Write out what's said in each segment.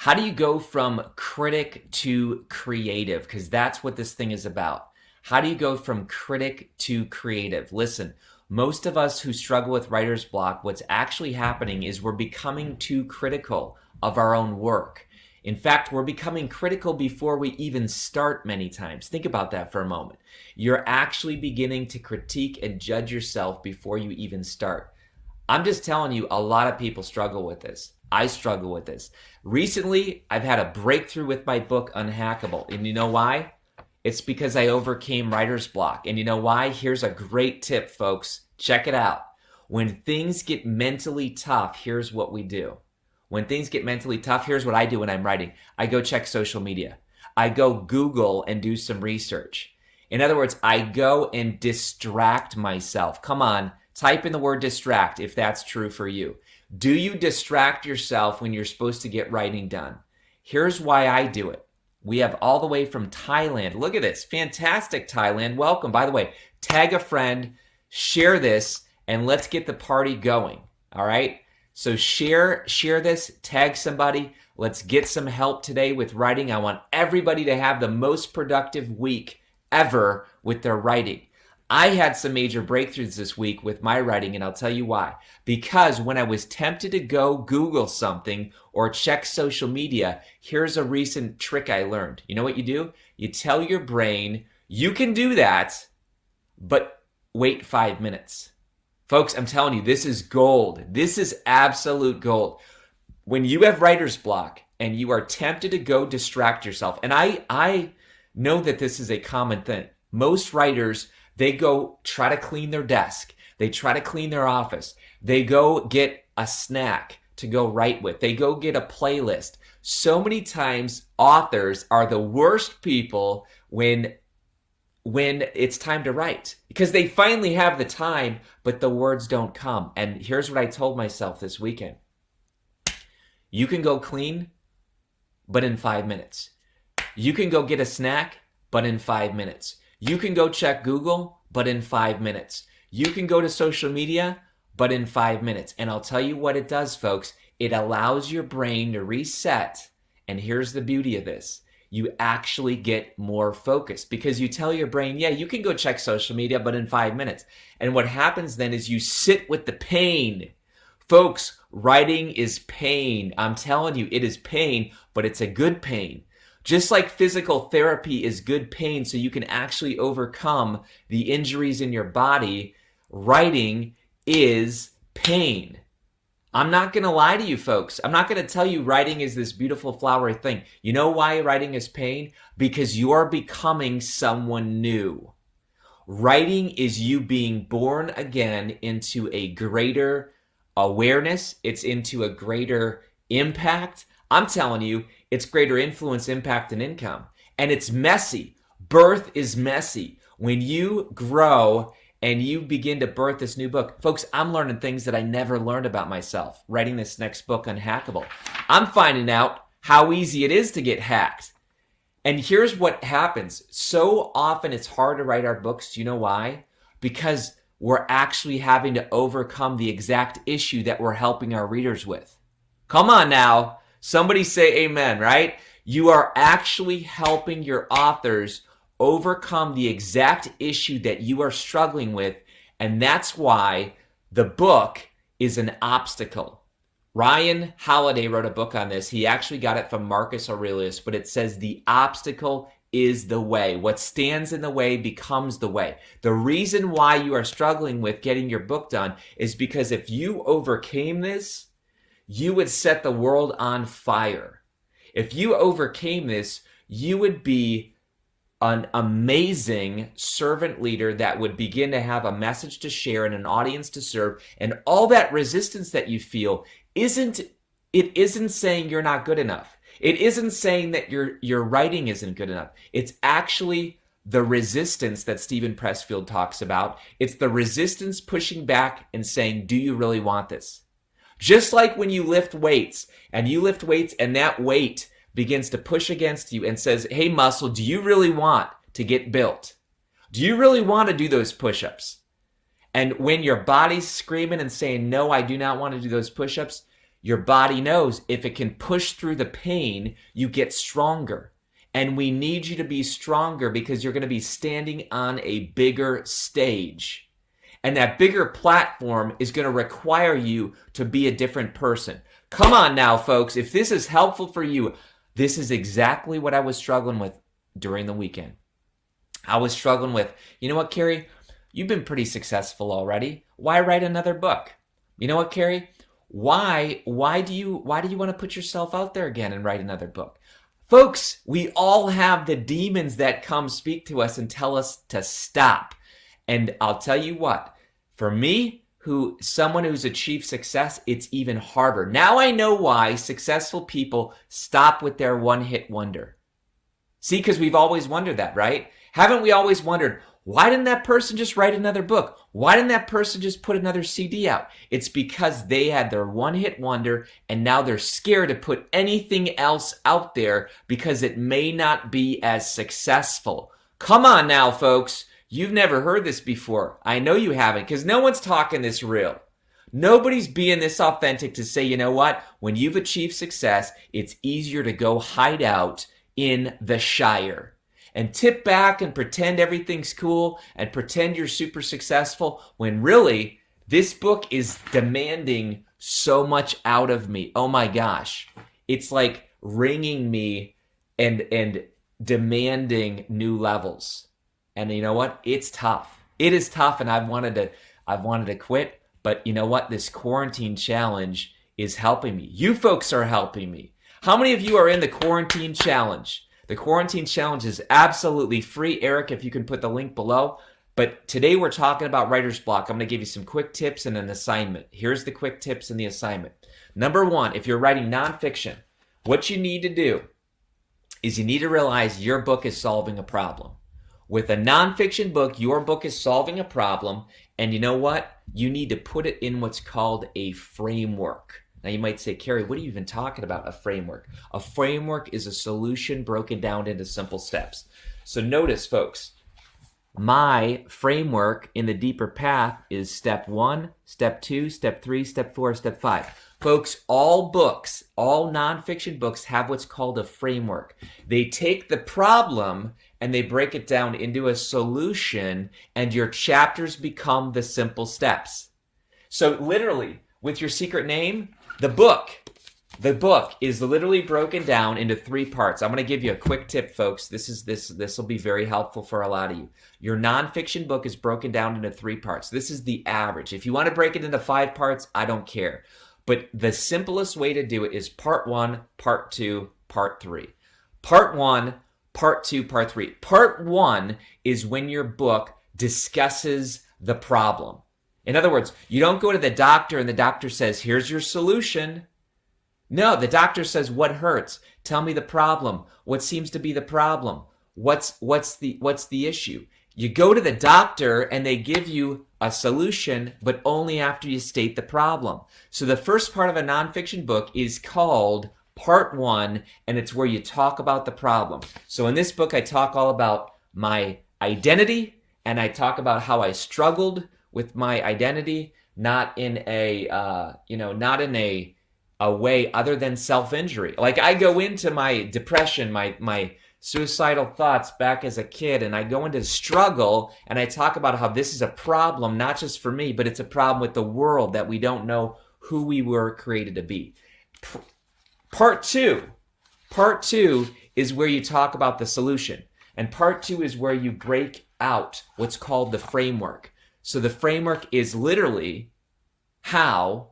How do you go from critic to creative? Because that's what this thing is about. How do you go from critic to creative? Listen, most of us who struggle with writer's block, what's actually happening is we're becoming too critical of our own work. In fact, we're becoming critical before we even start many times. Think about that for a moment. You're actually beginning to critique and judge yourself before you even start. I'm just telling you, a lot of people struggle with this. I struggle with this. Recently, I've had a breakthrough with my book, Unhackable. And you know why? It's because I overcame writer's block. And you know why? Here's a great tip, folks. Check it out. When things get mentally tough, here's what we do. When things get mentally tough, here's what I do when I'm writing. I go check social media. I go Google and do some research. In other words, I go and distract myself. Come on, type in the word distract if that's true for you. Do you distract yourself when you're supposed to get writing done? Here's why I do it. We have all the way from Thailand. Look at this. Fantastic, Thailand. Welcome. By the way, tag a friend, share this, and let's get the party going. All right? So share this, tag somebody. Let's get some help today with writing. I want everybody to have the most productive week ever with their writing. I had some major breakthroughs this week with my writing, and I'll tell you why. Because when I was tempted to go Google something or check social media, here's a recent trick I learned. You know what you do? You tell your brain, you can do that, but wait 5 minutes. Folks, I'm telling you, this is gold. This is absolute gold. When you have writer's block and you are tempted to go distract yourself, and I know that this is a common thing. Most writers, they go try to clean their desk. They try to clean their office. They go get a snack to go write with. They go get a playlist. So many times, authors are the worst people when it's time to write, because they finally have the time, but the words don't come. And here's what I told myself this weekend. You can go clean, but in 5 minutes. You can go get a snack, but in 5 minutes. You can go check Google, but in 5 minutes. You can go to social media, but in 5 minutes. And I'll tell you what it does, folks. It allows your brain to reset. And here's the beauty of this. You actually get more focused because you tell your brain, yeah, you can go check social media, but in 5 minutes. And what happens then is you sit with the pain. Folks, writing is pain. I'm telling you, it is pain, but it's a good pain. Just like physical therapy is good pain so you can actually overcome the injuries in your body, writing is pain. I'm not going to lie to you folks. I'm not going to tell you writing is this beautiful flowery thing. You know why writing is pain? Because you're becoming someone new. Writing is you being born again into a greater awareness. It's into a greater impact. I'm telling you, it's greater influence, impact, and income. And it's messy. Birth is messy. When you grow and you begin to birth this new book. Folks, I'm learning things that I never learned about myself, writing this next book, Unhackable. I'm finding out how easy it is to get hacked. And here's what happens. So often it's hard to write our books. Do you know why? Because we're actually having to overcome the exact issue that we're helping our readers with. Come on now. Somebody say amen, right? You are actually helping your authors overcome the exact issue that you are struggling with, and that's why the book is an obstacle. Ryan Holiday wrote a book on this. He actually got it from Marcus Aurelius, but it says the obstacle is the way. What stands in the way becomes the way. The reason why you are struggling with getting your book done is because if you overcame this, you would set the world on fire. If you overcame this, you would be an amazing servant leader that would begin to have a message to share and an audience to serve. And all that resistance that you feel isn't saying you're not good enough. It isn't saying that your writing isn't good enough. It's actually the resistance that Stephen Pressfield talks about. It's the resistance pushing back and saying, do you really want this? Just like when you lift weights and that weight begins to push against you and says, hey, muscle, do you really want to get built? Do you really want to do those push-ups? And when your body's screaming and saying, no, I do not want to do those push-ups, Your body knows if it can push through the pain, you get stronger. And we need you to be stronger because you're going to be standing on a bigger stage. And that bigger platform is going to require you to be a different person. Come on now, folks. If this is helpful for you, this is exactly what I was struggling with during the weekend. I was struggling with, you know what, Kary? You've been pretty successful already. Why write another book? You know what, Kary? Why do you want to put yourself out there again and write another book? Folks, we all have the demons that come speak to us and tell us to stop. And I'll tell you what, for me, someone who's achieved success, it's even harder. Now I know why successful people stop with their one-hit wonder. See, because we've always wondered that, right? Haven't we always wondered, why didn't that person just write another book? Why didn't that person just put another CD out? It's because they had their one-hit wonder and now they're scared to put anything else out there because it may not be as successful. Come on now, folks. You've never heard this before. I know you haven't because no one's talking this real. Nobody's being this authentic to say, you know what? When you've achieved success, it's easier to go hide out in the Shire and tip back and pretend everything's cool and pretend you're super successful when really this book is demanding so much out of me. Oh my gosh. It's like ringing me and demanding new levels. And you know what? It's tough. It is tough and I've wanted to quit, but you know what? This quarantine challenge is helping me. You folks are helping me. How many of you are in the quarantine challenge? The quarantine challenge is absolutely free. Eric, if you can put the link below. But today we're talking about writer's block. I'm going to give you some quick tips and an assignment. Here's the quick tips and the assignment. Number one, if you're writing nonfiction, what you need to do is you need to realize your book is solving a problem. With a nonfiction book, your book is solving a problem. And you know what? You need to put it in what's called a framework. Now you might say, Kary, what are you even talking about, a framework? A framework is a solution broken down into simple steps. So notice, folks, my framework in the deeper path is step 1, step 2, step 3, step 4, step 5. Folks, all books, all nonfiction books have what's called a framework. They take the problem and they break it down into a solution, and your chapters become the simple steps. So literally, with your secret name, the book is literally broken down into 3 parts. I'm going to give you a quick tip, folks. This will be very helpful for a lot of you. Your nonfiction book is broken down into 3 parts. This is the average. If you want to break it into 5 parts, I don't care. But the simplest way to do it is part 1, part 2, part 3. Part 1, part 2, part 3. Part 1 is when your book discusses the problem. In other words, you don't go to the doctor and the doctor says, here's your solution. No, the doctor says, what hurts? Tell me the problem. What seems to be the problem? What's the issue? You go to the doctor and they give you a solution, but only after you state the problem. So the first part of a nonfiction book is called part 1, and it's where you talk about the problem. So in this book, I talk all about my identity, and I talk about how I struggled with my identity, not in a way other than self-injury. Like I go into my depression, my suicidal thoughts back as a kid, and I go into struggle, and I talk about how this is a problem, not just for me, but it's a problem with the world that we don't know who we were created to be. Part two is where you talk about the solution. And part 2 is where you break out what's called the framework. So the framework is literally how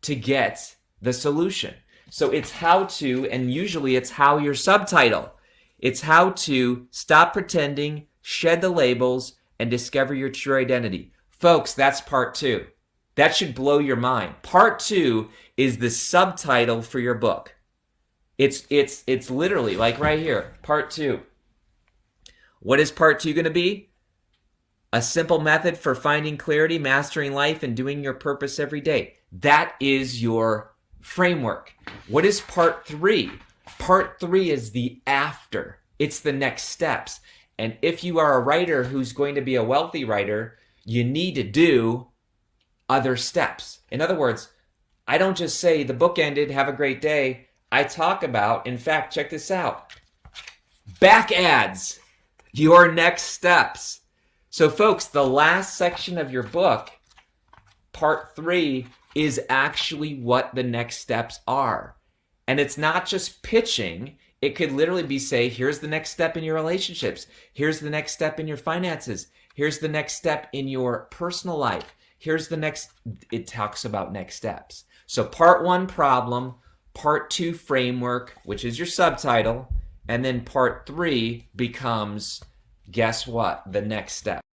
to get the solution. So it's how to, and usually it's how your subtitle. It's how to stop pretending, shed the labels, and discover your true identity. Folks, that's part 2. That should blow your mind. Part 2 is the subtitle for your book. It's literally like right here, part 2. What is part 2 going to be? A simple method for finding clarity, mastering life, and doing your purpose every day. That is your framework. What is part 3? Part 3 is the after. It's the next steps. And if you are a writer who's going to be a wealthy writer, you need to do other steps. In other words, I don't just say the book ended, have a great day. I talk about, in fact, check this out, back ads, your next steps. So folks, the last section of your book, part 3, is actually what the next steps are. And it's not just pitching. It could literally be say, here's the next step in your relationships. Here's the next step in your finances. Here's the next step in your personal life. Here's the next, it talks about next steps. So part 1, problem, part 2, framework, which is your subtitle, and then part 3 becomes, guess what, the next step.